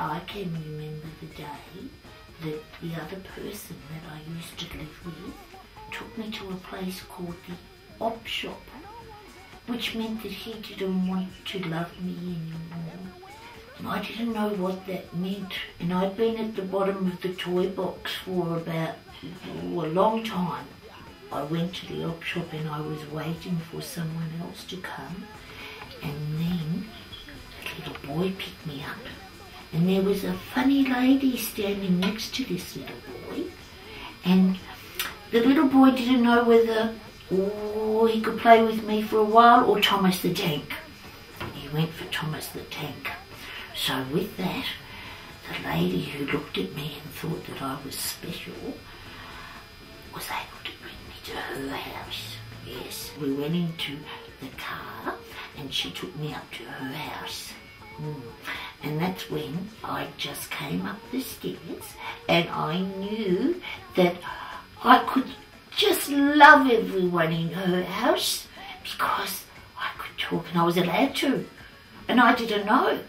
I can remember the day that the other person that I used to live with took me to a place called the op shop, which meant that he didn't want to love me anymore. And I didn't know what that meant. And I'd been at the bottom of the toy box for about a long time. I went to the op shop and I was waiting for someone else to come. And then a little boy picked me up. And there was a funny lady standing next to this little boy. And the little boy didn't know whether he could play with me for a while or Thomas the Tank. He went for Thomas the Tank. So with that, the lady who looked at me and thought that I was special was able to bring me to her house. Yes, we went into the car and she took me up to her house. And that's when I just came up the stairs and I knew that I could just love everyone in her house because I could talk and I was allowed to. And I didn't know.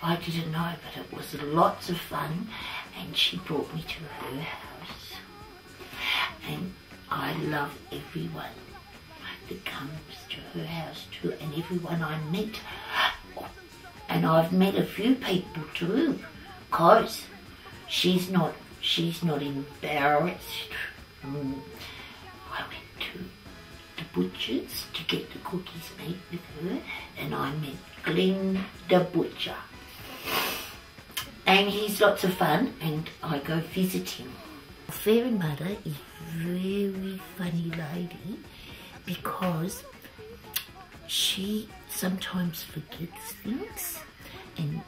I didn't know, but it was lots of fun and she brought me to her house. And I love everyone that comes to her house too and everyone I meet. And I've met a few people too, because she's not embarrassed. I went to the butcher's to get the cookies made with her, and I met Glenn the butcher. And he's lots of fun, and I go visit him. Fairy Mother is a very funny lady because she sometimes forgets things and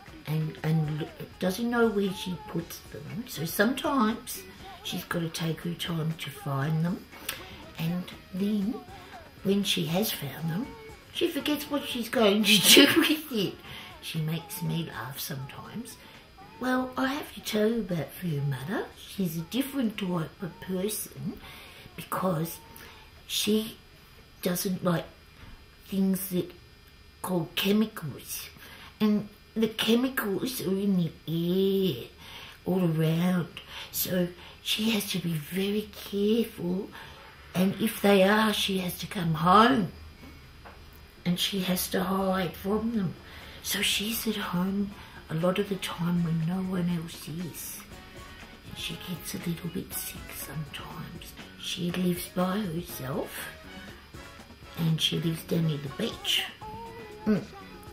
doesn't know where she puts them. So sometimes she's got to take her time to find them. And then when she has found them, she forgets what she's going to do with it. She makes me laugh sometimes. Well, I have to tell you about Fairy Mother. She's a different type of person because she doesn't like things that called chemicals, and the chemicals are in the air all around, so she has to be very careful, and if they are, she has to come home and she has to hide from them. So she's at home a lot of the time when no one else is, and she gets a little bit sick sometimes. She lives by herself and she lives down near the beach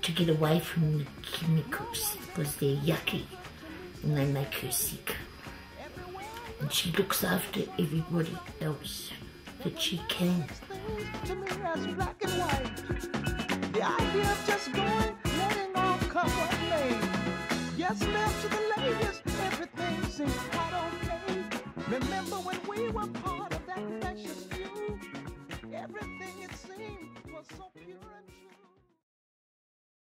to get away from the chemicals because they're yucky and they make her sick. And she looks after everybody else that she can. The idea of just going, letting all come what may. Yes, left to the ladies, everything seems quite okay. Remember when